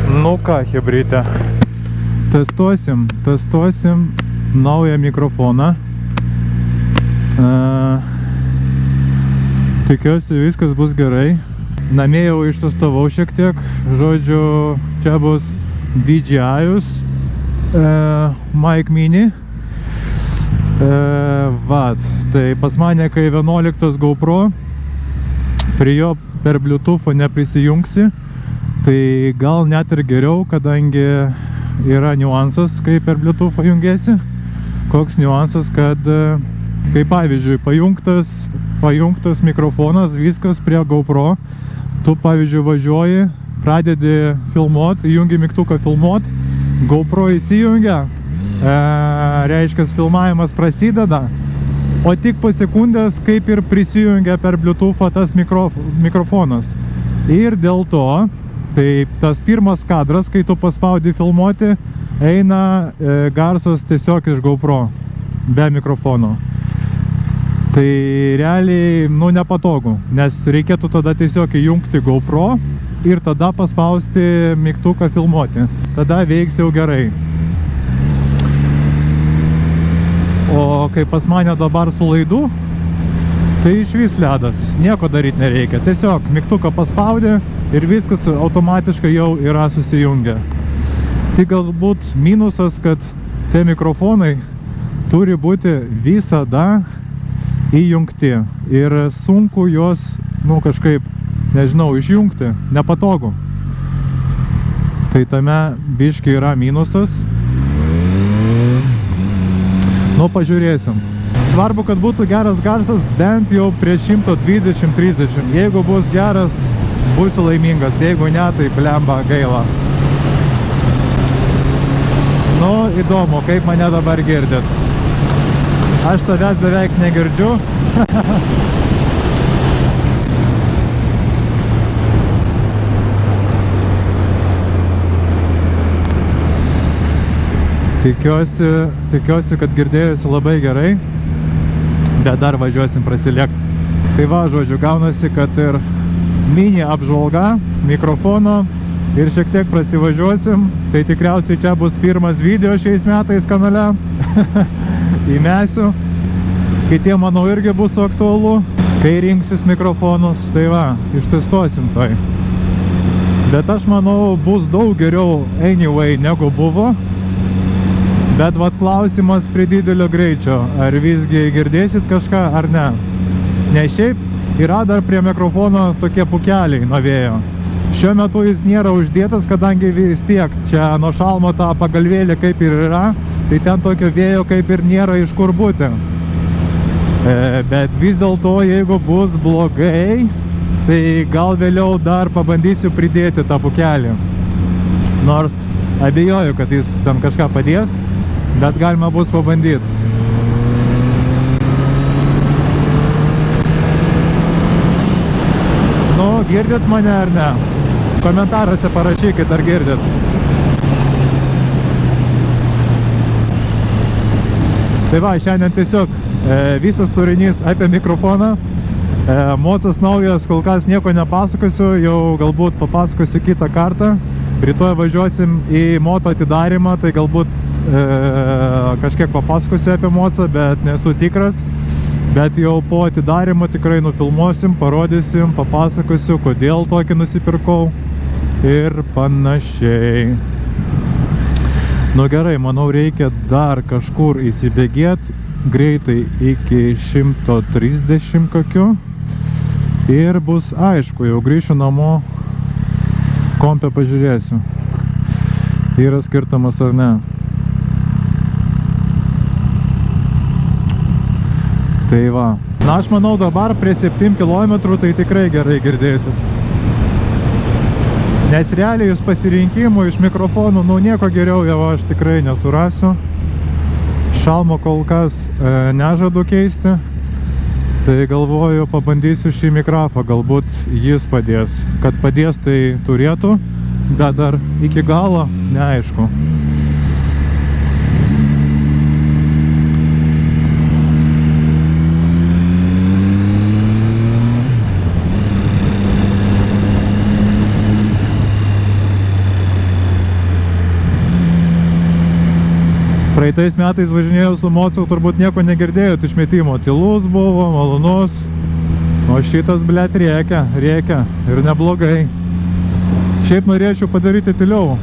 Nu ką, chebryte, testuosim naują mikrofoną. Tikiuosi viskas bus gerai. Namie jau ištestavau šiek tiek. Žodžiu, čia bus DJI-us Mic Mini. Tai pas mane kai 11 GoPro, prie jo per Bluetooth'ą neprisijungsi. Tai gal net ir geriau, kadangi yra niuansas, kai per Bluetooth'ą jungiesi. Koks niuansas, kad kai pavyzdžiui pajungtas mikrofonas, viskas prie GoPro, tu pavyzdžiui važiuoji, pradedi filmuot, įjungi mygtuką filmuot, GoPro įsijungia, reiškia filmavimas prasideda, o tik po sekundės kaip ir prisijungia per Bluetooth'ą tas mikrofonas. Ir dėl to, tai tas pirmas kadras, kai tu paspaudi filmuoti, eina garsas tiesiog iš GoPro, be mikrofono. Tai realiai, nepatogu, nes reikėtų tada tiesiog įjungti GoPro ir tada paspausti mygtuką filmuoti. Tada veiks jau gerai. O kai pas mane dabar su laidu, tai išvis ledas, nieko daryti nereikia. Tiesiog mygtuką paspaudi ir viskas automatiškai jau yra susijungę. Tai galbūt minusas, kad tie mikrofonai turi būti visada įjungti ir sunku juos, kažkaip, nežinau, išjungti, nepatogu. Tai tame biški yra minusas. Pažiūrėsim. Svarbu, kad būtų geras garsas bent jau prie 120-30. Jeigu bus geras, būsiu laimingas. Jeigu ne, tai blemba gaila. Įdomu, kaip mane dabar girdit. Aš savęs beveik negirdžiu. Tikiuosi, kad girdėjusi labai gerai, bet dar važiuosim prasilėkti. Tai va, žodžiu, gaunasi, kad ir mini apžvalga mikrofono ir šiek tiek prasivažiuosim. Tai tikriausiai čia bus pirmas video šiais metais kanale. Įmesiu. Kitiem, manau, irgi bus aktualu, kai rinksis mikrofonus. Tai va, ištestuosim tai. Bet aš manau, bus daug geriau anyway negu buvo. Bet klausimas prie didelio greičio, ar visgi girdėsit kažką ar ne. Nes šiaip yra dar prie mikrofono tokie pūkeliai nuo vėjo. Šiuo metu jis nėra uždėtas, kadangi vis tiek čia nuo šalmo ta pagalvėlė kaip ir yra, tai ten tokio vėjo kaip ir nėra iš kur būti. Bet vis dėlto, jeigu bus blogai, tai gal vėliau dar pabandysiu pridėti tą pūkelį. Nors abejoju, kad jis ten kažką padės. Bet galima bus pabandyti. Girdit mane ar ne? Komentaruose parašykit, ar girdit. Tai va, šiandien tiesiog visas turinys apie mikrofoną. Mocas naujas, kol kas nieko nepasakosiu, jau galbūt papasakosiu kitą kartą. Rytoj važiuosim į moto atidarymą, tai galbūt kažkiek papasakosiu apie mocą, bet nesu tikras. Bet jau po atidarymo tikrai nufilmuosim, parodysim, papasakosiu, kodėl tokį nusipirkau ir panašiai. Gerai, manau, reikia dar kažkur įsibėgėti greitai iki 130 kokių. Ir bus aišku, jau grįšiu namo, kompe pažiūrėsiu, yra skirtumas ar ne. Tai va. Aš manau, dabar prie 7 km tai tikrai gerai girdėsit. Nes realiai iš pasirinkimų, iš mikrofonų, nieko geriau jau aš tikrai nesurasiu. Šalmo kol kas nežadu keisti. Tai galvoju, pabandysiu šį mikrofą, galbūt jis padės. Kad padės, tai turėtų, bet dar iki galo neaišku. Praeitais metais važinėjau su Mocu, turbūt nieko negirdėjot išmetimo. Tylus buvo, malonus. O šitas, blėt, rėkia ir neblogai. Šiaip norėčiau padaryti tyliau,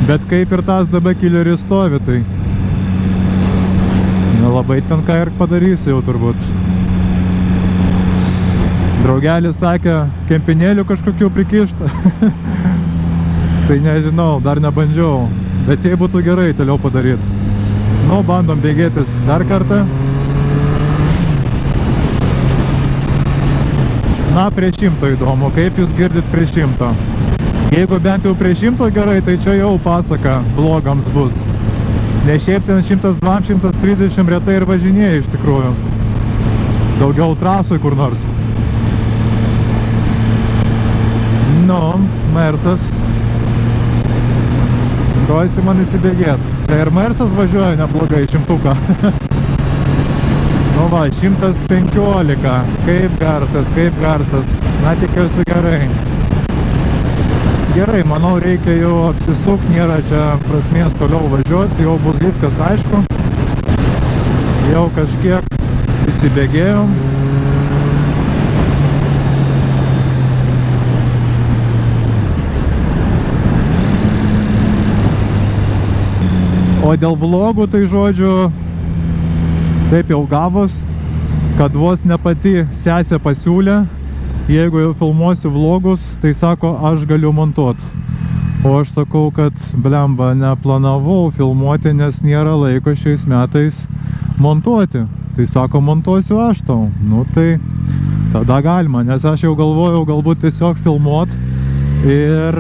bet kaip ir tas DB killeris stovi, tai nelabai ten ką ir padarysi jau turbūt. Draugelis sakė, kempinėlių kažkokių prikišta. Tai nežinau, dar nebandžiau, bet jei būtų gerai tyliau padaryti. Nu, bandom bėgėtis dar kartą. Na, prie 100 įdomu, kaip jūs girdit prie 100. Jeigu bent jau prie 100 gerai, tai čia jau pasaka vlogams bus. Ne šiaip ten 102, 130 retai ir važinėja iš tikrųjų. Daugiau trasoj kur nors. Nu, Mersas. Duosi man įsibėgėt. Tai ir Mersas važiuoja neblogai, 100. Nu va, 115. Kaip garsas. Na, tikiuosi gerai. Gerai, manau, reikia jau apsisukti, nėra čia prasmės toliau važiuoti, jau bus viskas aišku. Jau kažkiek įsibėgėjom. O dėl vlogų, tai žodžiu, taip jau gavos, kad vos ne pati sesė pasiūlė, jeigu jau filmuosiu vlogus, tai sako, aš galiu montuoti. O aš sakau, kad blemba, neplanavau filmuoti, nes nėra laiko šiais metais montuoti. Tai sako, montuosiu aš tau. Nu tai tada galima, nes aš jau galvojau galbūt tiesiog filmuoti ir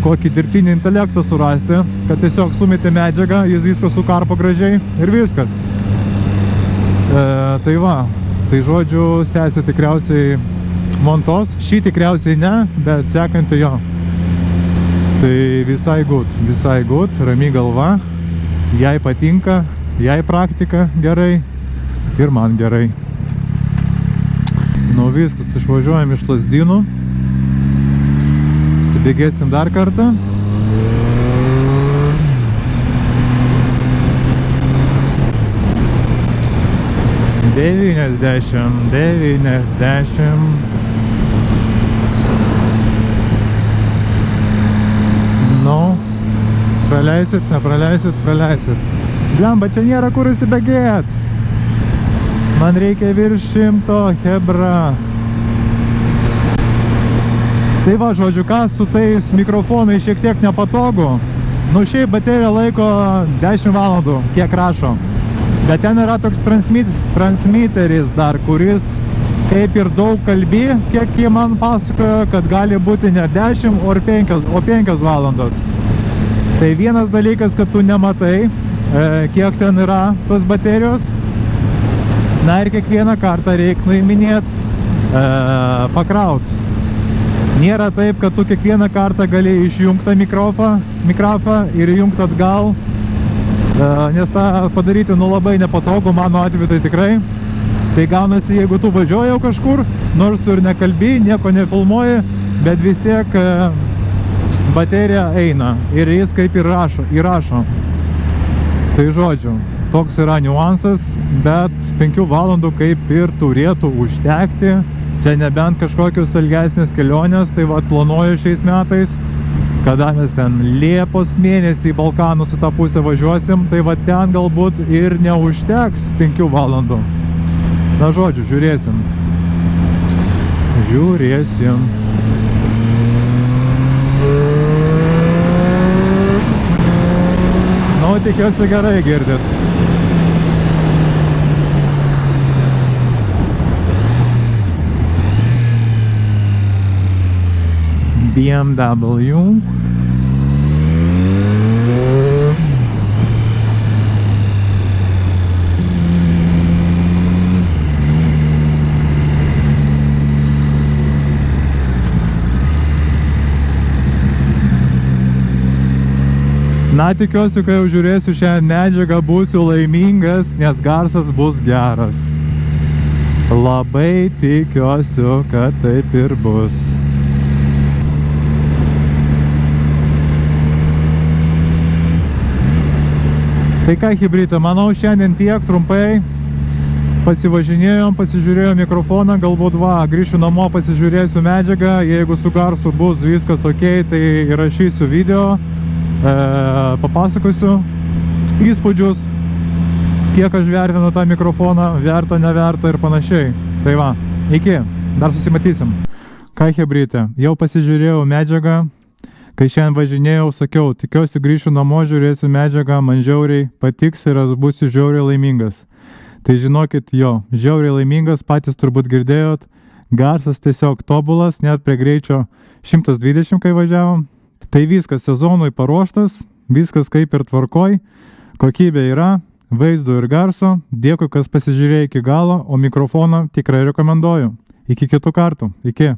kokį dirbtinį intelektą surasti, kad tiesiog sumeti medžiagą, jis viską sukarpo gražiai ir viskas. Tai va, tai žodžiu, sesė tikriausiai montos, šį tikriausiai ne, bet sekantį jo. Tai visai good, rami galva, jai patinka, jai praktika gerai ir man gerai. Nu viskas, išvažiuojam iš Lazdynų. Bėgėsim dar kartą. Devyniasdešimt. Nu, praleisit, nepraleisit. Blemba, čia nėra kur įsibėgėt. Man reikia virš 100, hebra. Tai va, žodžiu, ką su tais mikrofonais šiek tiek nepatogu. Nu, šiaip baterija laiko 10 valandų, kiek rašo. Bet ten yra toks transmiteris dar, kuris kaip ir daug kalbį, kiek jie man pasakojo, kad gali būti ne 10, o 5 valandos. Tai vienas dalykas, kad tu nematai, kiek ten yra tos baterijos. Na ir kiekvieną kartą reikia nuiminėti, pakrauti. Nėra taip, kad tu kiekvieną kartą gali išjungti mikrofą ir įjungti atgal, nes tą padaryti labai nepatogu, mano atveju tai tikrai. Tai gaunasi, jeigu tu važiuoji kažkur, nors tu ir nekalbi, nieko nefilmuoji, bet vis tiek baterija eina ir jis kaip ir įrašo. Tai žodžiu, toks yra niuansas, bet 5 valandų kaip ir turėtų užtekti. Čia nebent kažkokios ilgesnės kelionės, tai va planuoju šiais metais, kada mes ten Liepos mėnesį į Balkanus į tą pusę važiuosim, tai va ten galbūt ir neužteks 5 valandų. Na žodžiu, žiūrėsim. Nu, tikiuosi gerai girdit. BMW. Na, tikiuosi, kai jau žiūrėsiu šią medžiagą, būsiu laimingas, nes garsas bus geras. Labai tikiuosi, kad taip ir bus. Tai ką, chebryte, manau šiandien tiek trumpai. Pasivažinėjom, pasižiūrėjom mikrofoną, galbūt grįšiu namo, pasižiūrėsiu medžiagą, jeigu su garsu bus viskas ok, tai įrašysiu video, papasakosiu įspūdžius, kiek aš vertinu tą mikrofoną, verta, neverta ir panašiai. Tai va, iki, dar susimatysim. Ką, chebryte, jau pasižiūrėjau medžiagą, kai šiandien važinėjau, sakiau, tikiuosi grįšiu namo, žiūrėsiu medžiagą, man žiauriai patiks ir aš būsiu žiauriai laimingas. Tai žinokit, jo, žiauriai laimingas, patys turbūt girdėjot, garsas tiesiog tobulas, net prie greičio 120, kai važiavom. Tai viskas sezonui paruoštas, viskas kaip ir tvarkoj, kokybė yra, vaizdo ir garso, dėkui, kas pasižiūrėjo iki galo, o mikrofoną tikrai rekomenduoju. Iki kitų kartų, iki.